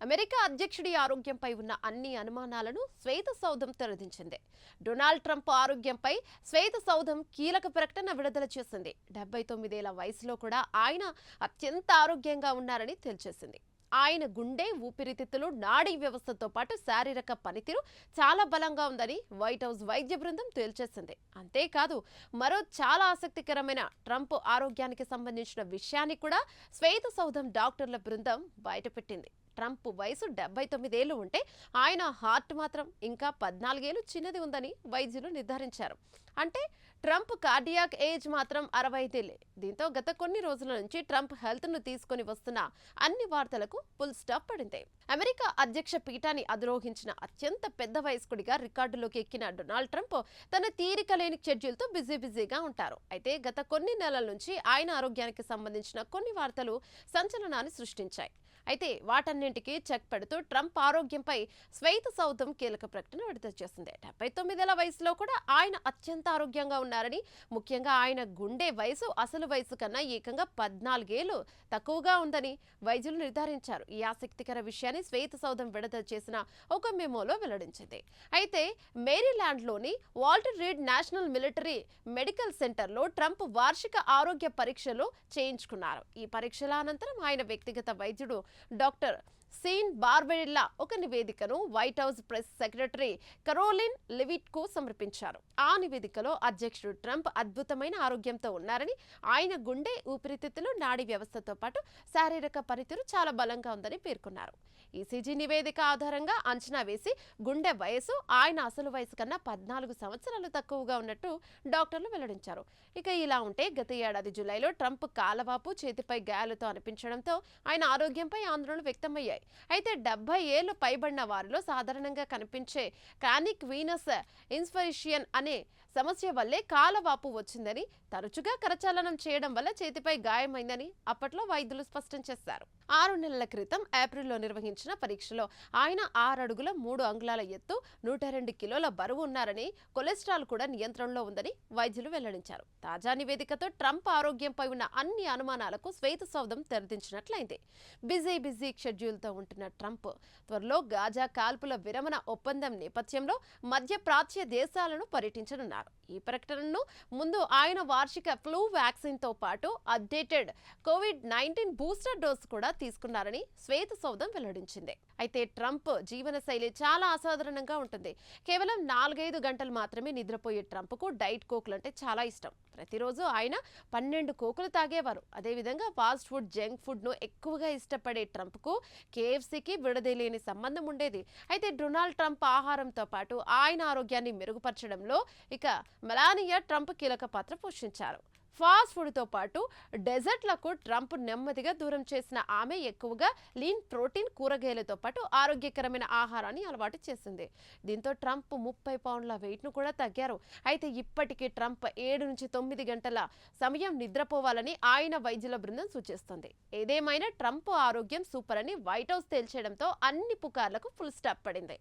America అధ్యక్షుడి ఆరోగ్యంపై ఉన్న అన్ని అనుమానాలను శ్వేత సౌధం తెరదించింది. డొనాల్డ్ ట్రంప్ ఆరోగ్యంపై శ్వేత సౌధం కీలక ప్రకటన విడుదల చేసింది. 79 ఏళ్ల వయసులో కూడా ఆయన అత్యంత ఆరోగ్యంగా ఉన్నారని తేల్చేసింది. ఆయన గుండె, ఊపిరితిత్తులు, నాడీ వ్యవస్థతో పాటు శారీరక పనితీరు చాలా బలంగా ఉందని వైట్ హౌస్ వైద్య బృందం తేల్చేసింది. అంతేకాదు మరో చాలా ఆసక్తికరమైన ట్రంప్ ఆరోగ్యానికి సంబంధించిన విషయాన్ని కూడా శ్వేత సౌధం డాక్టర్ల బృందం బయటపెట్టింది. ట్రంప్ వయసు 79 ఏళ్లు ఉంటే ఆయన హార్ట్ మాత్రం ఇంకా 14 ఏళ్లు చిన్నది ఉందని వైద్యులు నిర్ధారించారు. అంటే ట్రంప్ కార్డియాక్ ఏజ్ మాత్రం 65 ఏళ్లే. దీంతో గత కొన్ని రోజుల నుంచి ట్రంప్ హెల్త్ ను తీసుకుని వస్తున్న అన్ని వార్తలకు ఫుల్ స్టాప్ పడింది. అమెరికా అధ్యక్ష పీఠాన్ని అధిరోహించిన అత్యంత పెద్ద వయస్కుడిగా రికార్డులోకి ఎక్కిన డొనాల్డ్ ట్రంప్ తన తీరిక లేని షెడ్యూల్తో బిజీగా ఉంటారు. అయితే గత కొన్ని నెలల నుంచి ఆయన ఆరోగ్యానికి సంబంధించిన కొన్ని వార్తలు సంచలనాన్ని సృష్టించాయి. అయితే వాటన్నింటికి చెక్ పెడుతూ ట్రంప్ ఆరోగ్యంపై శ్వేత సౌధం కీలక ప్రకటన విడుదల చేసింది. 79 ఏళ్ల వయసులో కూడా ఆయన అత్యంత ఆరోగ్యంగా ఉన్నారని, ముఖ్యంగా ఆయన గుండె వయసు అసలు వయసు కన్నా ఏకంగా 14 ఏళ్లు తక్కువగా ఉందని వైద్యులు నిర్ధారించారు. ఈ ఆసక్తికర విషయాన్ని శ్వేత సౌధం విడుదల చేసిన ఒక మెమోలో వెల్లడించింది. అయితే మేరీల్యాండ్లోని Walter Reed National Military Medical సెంటర్లో ట్రంప్ వార్షిక ఆరోగ్య పరీక్షలు చేయించుకున్నారు. ఈ పరీక్షల అనంతరం ఆయన వ్యక్తిగత వైద్యుడు డాక్టర్ సీన్ బార్బెరిల్లా ఒక నివేదికను white house press secretary Karoline లెవిట్ కు సమర్పించారు. ఆ నివేదికలో అధ్యక్షుడు ట్రంప్ అద్భుతమైన ఆరోగ్యంతో ఉన్నారని, ఆయన గుండె, ఊపిరితిత్తులు, నాడీ వ్యవస్థతో పాటు శారీరక పనితీరు చాలా బలంగా ఉందని పేర్కొన్నారు. ఈసీజీ నివేదిక ఆధారంగా అంచనా వేసి గుండె వయసు ఆయన అసలు వయసు కన్నా 14 సంవత్సరాలు తక్కువగా ఉన్నట్టు డాక్టర్లు వెల్లడించారు. ఇక ఇలా ఉంటే గత ఏడాది జూలైలో ట్రంప్ కాలవాపు, చేతిపై గాయాలతో అనిపించడంతో ఆయన ఆరోగ్యంపై ఆందోళనలు వ్యక్తమయ్యాయి. అయితే 70 ఏళ్లు పైబడిన వారిలో సాధారణంగా కనిపించే క్రానిక్ వీనస్ ఇన్స్పిరేషన్ అనే సమస్య వల్లే కాలవాపు వచ్చిందని, తరచుగా కరచాలనం చేయడం వల్ల చేతిపై గాయమైందని అప్పట్లో వైద్యులు స్పష్టం చేశారు. 6 నెలల క్రితం ఏప్రిల్లో నిర్వహించిన పరీక్షలో ఆయన 6 అడుగుల 3 అంగుళాల ఎత్తు, 102 కిలోల బరువు ఉన్నారని, కొలెస్ట్రాల్ కూడా నియంత్రణలో ఉందని వైద్యులు వెల్లడించారు. తాజా నివేదికతో ట్రంప్ ఆరోగ్యంపై ఉన్న అన్ని అనుమానాలకు శ్వేత సౌధం తెరదించినట్లయింది. బిజీ షెడ్యూల్తో ఉంటున్న ట్రంప్ త్వరలో గాజా కాల్పుల విరమణ ఒప్పందం నేపథ్యంలో మధ్యప్రాచ్య దేశాలను పర్యటించనున్నారు. ఈ ప్రకటనను ముందు ఆయన వార్షిక ఫ్లూ వ్యాక్సిన్ తో పాటు అప్డేటెడ్ కోవిడ్-19 బూస్టర్ డోస్ కూడా తీసుకున్నారని శ్వేత సౌధం వెల్లడించింది. అయితే ట్రంప్ జీవనశైలి చాలా అసాధారణంగా ఉంటుంది. కేవలం 4-5 గంటలు మాత్రమే నిద్రపోయే ట్రంప్ కు డైట్ కోక్లు అంటే చాలా ఇష్టం. ప్రతిరోజు ఆయన 12 కోకులు తాగేవారు. అదేవిధంగా ఫాస్ట్ ఫుడ్, జంక్ ఫుడ్ ను ఎక్కువగా ఇష్టపడే ట్రంప్ కు కేఎఫ్సీకి విడదీయలేని సంబంధం ఉండేది. అయితే డొనాల్డ్ ట్రంప్ ఆహారంతో పాటు ఆయన ఆరోగ్యాన్ని మెరుగుపరచడంలో ఇక మెలానియా ట్రంప్ కీలక పాత్ర పోషించారు. ఫాస్ట్ ఫుడ్తో పాటు డెజర్ట్లకు ట్రంప్ నెమ్మదిగా దూరం చేసిన ఆమె ఎక్కువగా లీన్ ప్రోటీన్, కూరగాయలతో పాటు ఆరోగ్యకరమైన ఆహారాన్ని అలవాటు చేసింది. దీంతో ట్రంప్ 30 పౌండ్ల వెయిట్ను కూడా తగ్గారు. అయితే ఇప్పటికీ ట్రంప్ 7 నుంచి 9 గంటల సమయం నిద్రపోవాలని ఆయన వైద్యుల బృందం సూచిస్తుంది. ఏదేమైనా ట్రంప్ ఆరోగ్యం సూపర్ అని వైట్ హౌస్ తేల్చేయడంతో అన్ని పుకార్లకు ఫుల్ స్టాప్ పడింది.